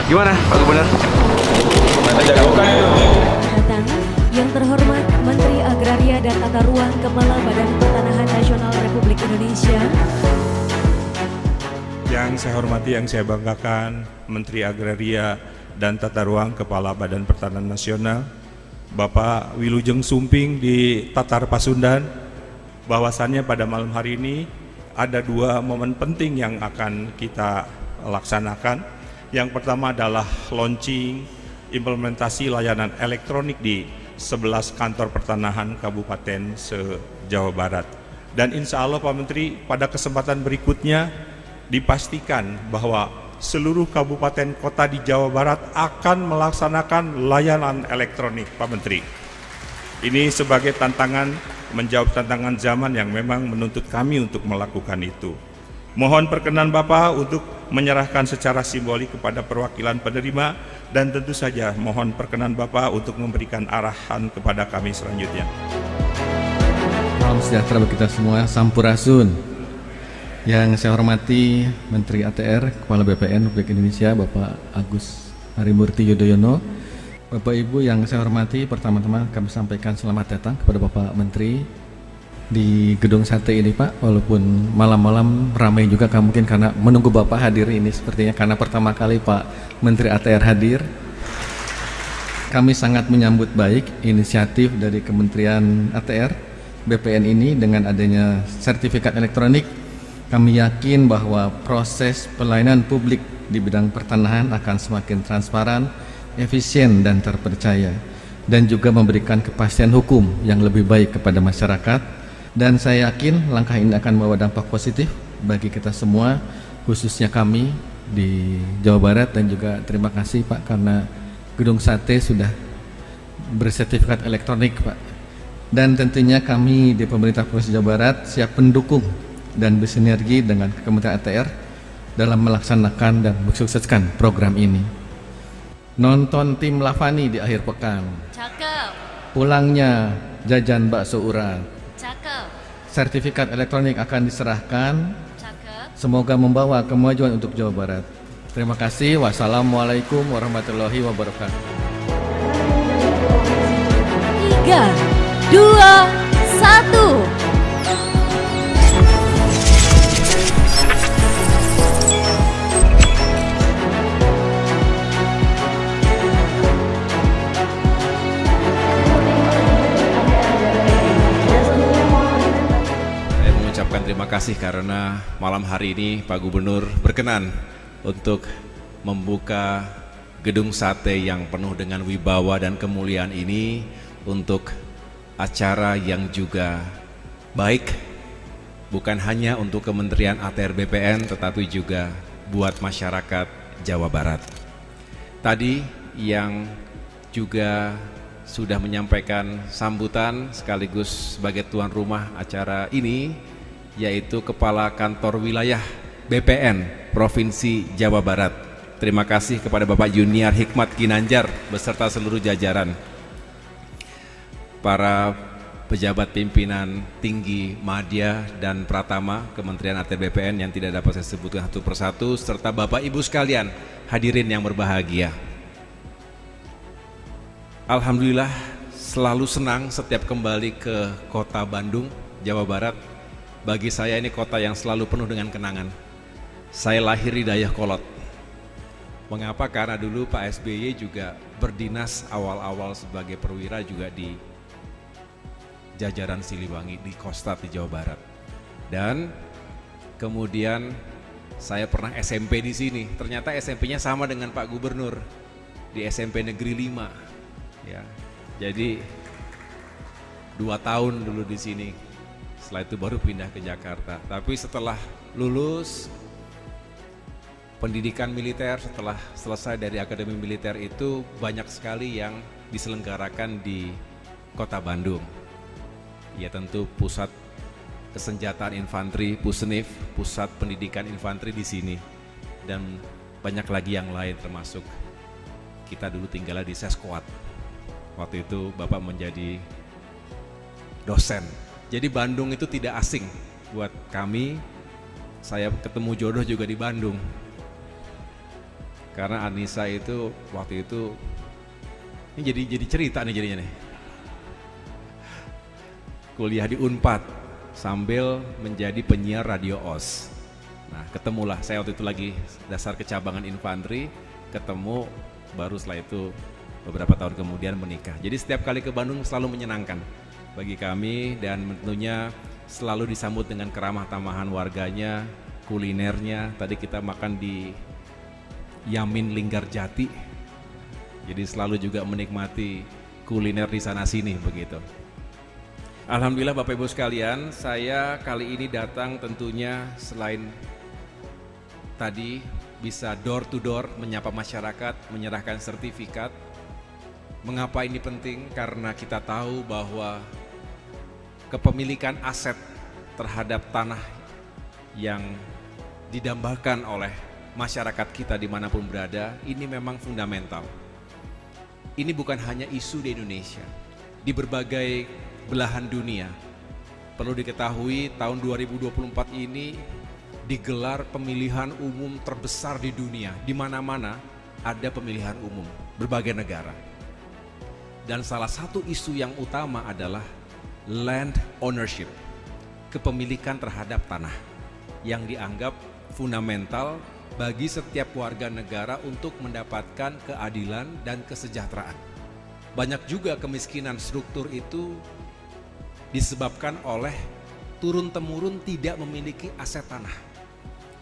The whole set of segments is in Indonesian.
Gimana Pak Gubernur? Datang yang terhormat Menteri Agraria dan Tata Ruang Kepala Badan Pertanahan Nasional Republik Indonesia. Yang saya hormati, yang saya banggakan, Menteri Agraria dan Tata Ruang Kepala Badan Pertanahan Nasional, Bapak Wilujeng Sumping di Tatar Pasundan, bahwasannya pada malam hari ini ada dua momen penting yang akan kita laksanakan. Yang pertama adalah launching implementasi layanan elektronik di 11 kantor pertanahan kabupaten se-Jawa Barat. Dan insya Allah Pak Menteri, pada kesempatan berikutnya dipastikan bahwa seluruh kabupaten kota di Jawa Barat akan melaksanakan layanan elektronik, Pak Menteri. Ini sebagai tantangan, menjawab tantangan zaman yang memang menuntut kami untuk melakukan itu. Mohon perkenan Bapak untuk menyerahkan secara simbolik kepada perwakilan penerima, dan tentu saja mohon perkenan Bapak untuk memberikan arahan kepada kami selanjutnya. Salam sejahtera bagi kita semua, Sampurasun. Yang saya hormati Menteri ATR, Kepala BPN Republik Indonesia, Bapak Agus Harimurti Yudhoyono. Bapak Ibu yang saya hormati, pertama-tama kami sampaikan selamat datang kepada Bapak Menteri di Gedung Sate ini Pak, walaupun malam-malam ramai juga mungkin karena menunggu Bapak hadir ini sepertinya karena pertama kali Pak Menteri ATR hadir. Kami sangat menyambut baik inisiatif dari Kementerian ATR BPN ini dengan adanya sertifikat elektronik. Kami yakin bahwa proses pelayanan publik di bidang pertanahan akan semakin transparan, efisien dan terpercaya, dan juga memberikan kepastian hukum yang lebih baik kepada masyarakat. Dan saya yakin langkah ini akan membawa dampak positif bagi kita semua, khususnya kami di Jawa Barat. Dan juga terima kasih Pak karena Gedung Sate sudah bersertifikat elektronik Pak. Dan tentunya kami di pemerintah Provinsi Jawa Barat siap mendukung dan bersinergi dengan Kementerian ATR dalam melaksanakan dan mensukseskan program ini. Nonton tim Lavani di akhir pekan. Cakep. Pulangnya jajan bakso urat. Cakep. Sertifikat elektronik akan diserahkan. Cakep. Semoga membawa kemajuan untuk Jawa Barat. Terima kasih. Wassalamualaikum warahmatullahi wabarakatuh. 3, 2, 1. Terima kasih karena malam hari ini Pak Gubernur berkenan untuk membuka Gedung Sate yang penuh dengan wibawa dan kemuliaan ini untuk acara yang juga baik, bukan hanya untuk Kementerian ATR BPN tetapi juga buat masyarakat Jawa Barat. Tadi yang juga sudah menyampaikan sambutan sekaligus sebagai tuan rumah acara ini, yaitu Kepala Kantor Wilayah BPN Provinsi Jawa Barat. Terima kasih kepada Bapak Junior Hikmat Ginanjar beserta seluruh jajaran. Para pejabat pimpinan tinggi Madya dan Pratama Kementerian ATR BPN yang tidak dapat saya sebutkan satu persatu, serta Bapak Ibu sekalian hadirin yang berbahagia. Alhamdulillah selalu senang setiap kembali ke kota Bandung, Jawa Barat. Bagi saya ini kota yang selalu penuh dengan kenangan. Saya lahir di Dayakolot. Mengapa? Karena dulu Pak SBY juga berdinas awal-awal sebagai perwira juga di jajaran Siliwangi di Kostrat di Jawa Barat. Dan kemudian saya pernah SMP di sini. Ternyata SMP-nya sama dengan Pak Gubernur di SMP Negeri 5. Ya, jadi 2 tahun dulu di sini. Setelah itu baru pindah ke Jakarta. Tapi setelah lulus pendidikan militer, setelah selesai dari akademi militer itu banyak sekali yang diselenggarakan di kota Bandung. Ya tentu pusat kesenjataan infanteri, Pusnif, pusat pendidikan infanteri di sini. Dan banyak lagi yang lain termasuk kita dulu tinggalnya di Seskuat. Waktu itu Bapak menjadi dosen. Jadi Bandung itu tidak asing buat kami. Saya ketemu jodoh juga di Bandung. Karena Anissa itu waktu itu ini jadi cerita nih jadinya nih. Kuliah di Unpad sambil menjadi penyiar radio OS. Nah, ketemulah saya waktu itu lagi dasar kecabangan infanteri, ketemu baru setelah itu beberapa tahun kemudian menikah. Jadi setiap kali ke Bandung selalu menyenangkan bagi kami dan tentunya selalu disambut dengan keramah tamahan warganya, kulinernya. Tadi kita makan di Yamin Linggarjati. Jadi selalu juga menikmati kuliner di sana sini begitu. Alhamdulillah Bapak Ibu sekalian, saya kali ini datang tentunya selain tadi bisa door to door menyapa masyarakat, menyerahkan sertifikat. Mengapa ini penting? Karena kita tahu bahwa kepemilikan aset terhadap tanah yang didambakan oleh masyarakat kita dimanapun berada, ini memang fundamental. Ini bukan hanya isu di Indonesia, di berbagai belahan dunia. Perlu diketahui tahun 2024 ini digelar pemilihan umum terbesar di dunia. Di mana-mana ada pemilihan umum berbagai negara. Dan salah satu isu yang utama adalah land ownership, kepemilikan terhadap tanah yang dianggap fundamental bagi setiap warga negara untuk mendapatkan keadilan dan kesejahteraan. Banyak juga kemiskinan struktur itu disebabkan oleh turun-temurun tidak memiliki aset tanah.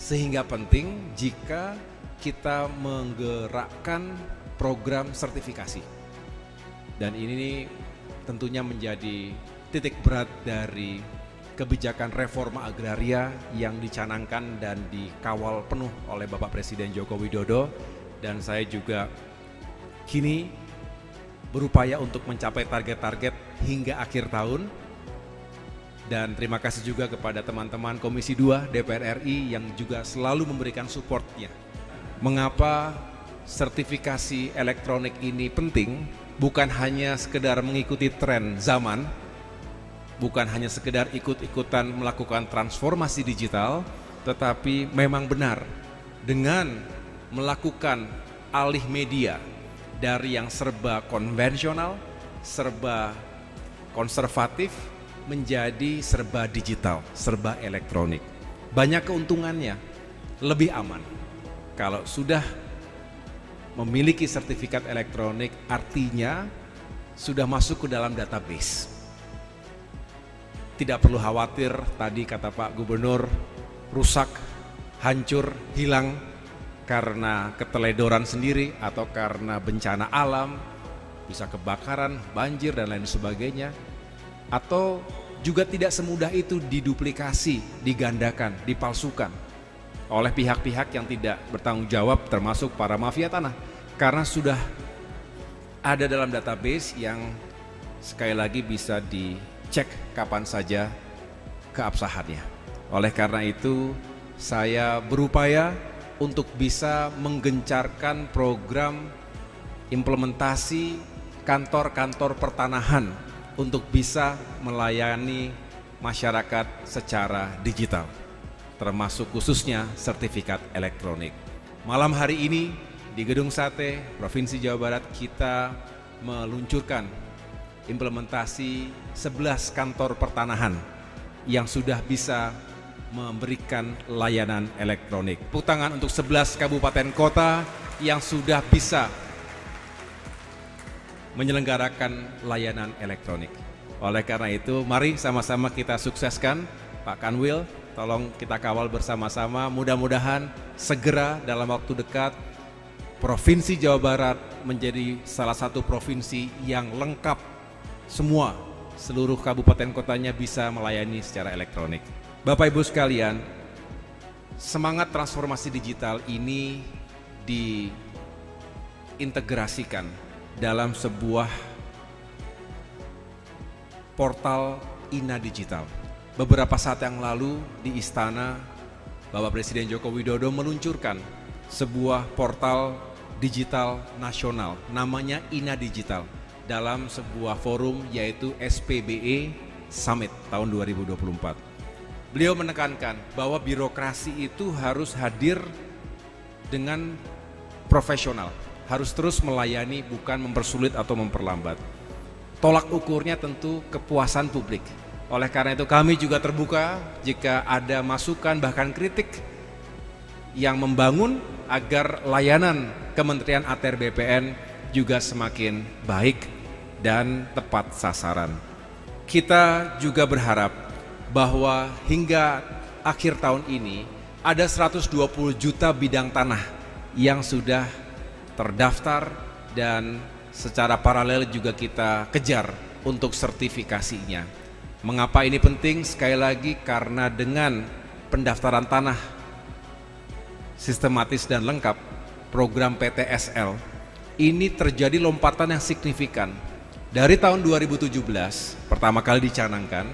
Sehingga penting jika kita menggerakkan program sertifikasi. Dan ini tentunya menjadi titik berat dari kebijakan reforma agraria yang dicanangkan dan dikawal penuh oleh Bapak Presiden Joko Widodo. Dan saya juga kini berupaya untuk mencapai target-target hingga akhir tahun. Dan terima kasih juga kepada teman-teman Komisi 2 DPR RI yang juga selalu memberikan supportnya. Mengapa sertifikasi elektronik ini penting? Bukan hanya sekedar mengikuti tren zaman, bukan hanya sekedar ikut-ikutan melakukan transformasi digital, tetapi memang benar dengan melakukan alih media dari yang serba konvensional, serba konservatif, menjadi serba digital, serba elektronik. Banyak keuntungannya, lebih aman. Kalau sudah memiliki sertifikat elektronik, artinya sudah masuk ke dalam database. Tidak perlu khawatir, tadi kata Pak Gubernur, rusak, hancur, hilang karena keteledoran sendiri atau karena bencana alam, bisa kebakaran, banjir, dan lain sebagainya. Atau juga tidak semudah itu diduplikasi, digandakan, dipalsukan oleh pihak-pihak yang tidak bertanggung jawab, termasuk para mafia tanah, karena sudah ada dalam database yang sekali lagi bisa dicek kapan saja keabsahannya. Oleh karena itu saya berupaya untuk bisa menggencarkan program implementasi kantor-kantor pertanahan untuk bisa melayani masyarakat secara digital, termasuk khususnya sertifikat elektronik. Malam hari ini di Gedung Sate, Provinsi Jawa Barat, kita meluncurkan implementasi 11 kantor pertanahan yang sudah bisa memberikan layanan elektronik. Tepuk tangan untuk 11 kabupaten kota yang sudah bisa menyelenggarakan layanan elektronik. Oleh karena itu, mari sama-sama kita sukseskan. Pak Kanwil, tolong kita kawal bersama-sama. Mudah-mudahan segera dalam waktu dekat Provinsi Jawa Barat menjadi salah satu provinsi yang lengkap semua, seluruh kabupaten kotanya bisa melayani secara elektronik. Bapak Ibu sekalian, semangat transformasi digital ini diintegrasikan dalam sebuah portal INA Digital. Beberapa saat yang lalu di Istana, Bapak Presiden Joko Widodo meluncurkan sebuah portal digital nasional, namanya INA Digital, dalam sebuah forum yaitu SPBE Summit tahun 2024. Beliau menekankan bahwa birokrasi itu harus hadir dengan profesional, harus terus melayani, bukan mempersulit atau memperlambat. Tolak ukurnya tentu kepuasan publik. Oleh karena itu kami juga terbuka jika ada masukan bahkan kritik yang membangun agar layanan Kementerian ATR BPN juga semakin baik dan tepat sasaran. Kita juga berharap bahwa hingga akhir tahun ini ada 120 juta bidang tanah yang sudah terdaftar dan secara paralel juga kita kejar untuk sertifikasinya. Mengapa ini penting? Sekali lagi karena dengan pendaftaran tanah sistematis dan lengkap, program PTSL ini terjadi lompatan yang signifikan. Dari tahun 2017 pertama kali dicanangkan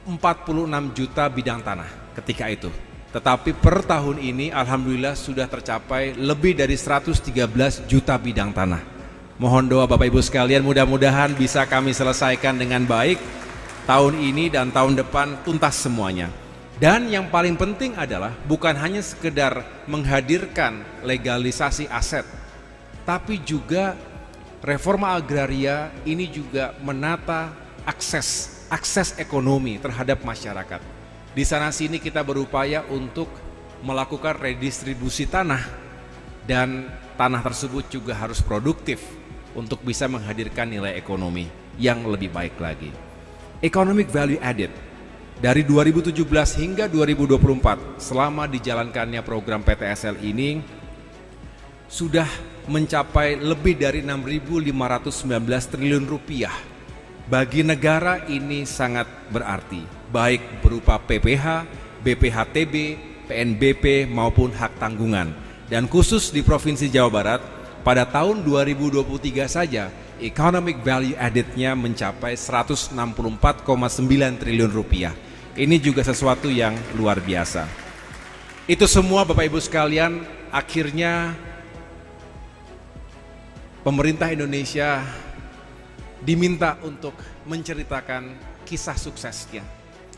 46 juta bidang tanah ketika itu. Tetapi per tahun ini alhamdulillah sudah tercapai lebih dari 113 juta bidang tanah. Mohon doa Bapak Ibu sekalian, mudah-mudahan bisa kami selesaikan dengan baik tahun ini dan tahun depan tuntas semuanya. Dan yang paling penting adalah bukan hanya sekedar menghadirkan legalisasi aset, tapi juga reforma agraria ini juga menata akses ekonomi terhadap masyarakat. Di sana sini kita berupaya untuk melakukan redistribusi tanah dan tanah tersebut juga harus produktif untuk bisa menghadirkan nilai ekonomi yang lebih baik lagi. Economic value added dari 2017 hingga 2024 selama dijalankannya program PTSL ini sudah mencapai lebih dari 6.519 triliun rupiah. Bagi negara ini sangat berarti, baik berupa PPH, BPHTB, PNBP maupun hak tanggungan. Dan khusus di Provinsi Jawa Barat, pada tahun 2023 saja, economic value added-nya mencapai 164,9 triliun rupiah. Ini juga sesuatu yang luar biasa. Itu semua Bapak Ibu sekalian, akhirnya pemerintah Indonesia diminta untuk menceritakan kisah suksesnya.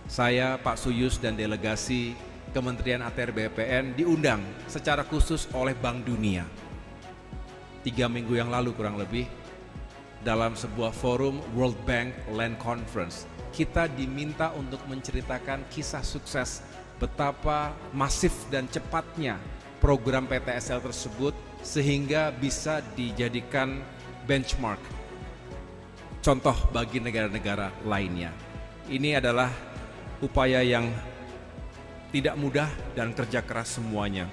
Saya, Pak Suyus dan delegasi Kementerian ATR BPN diundang secara khusus oleh Bank Dunia 3 minggu yang lalu kurang lebih dalam sebuah forum World Bank Land Conference. Kita diminta untuk menceritakan kisah sukses betapa masif dan cepatnya program PTSL tersebut sehingga bisa dijadikan benchmark, contoh bagi negara-negara lainnya. Ini adalah upaya yang tidak mudah dan kerja keras semuanya.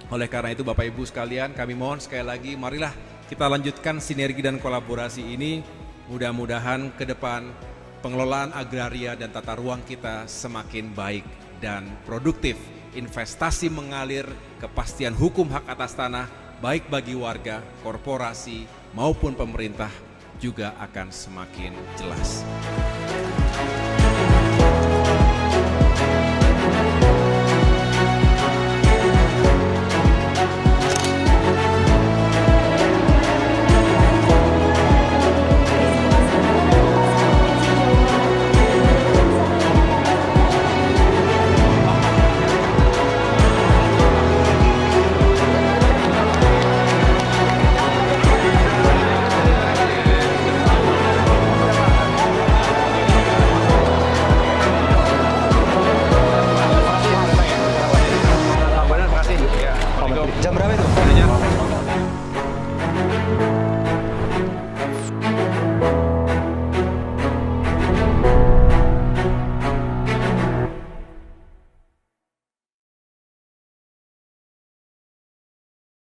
Oleh karena itu Bapak Ibu sekalian, kami mohon sekali lagi, marilah kita lanjutkan sinergi dan kolaborasi ini. Mudah-mudahan ke depan pengelolaan agraria dan tata ruang kita semakin baik dan produktif. Investasi mengalir, kepastian hukum hak atas tanah, baik bagi warga, korporasi, maupun pemerintah juga akan semakin jelas.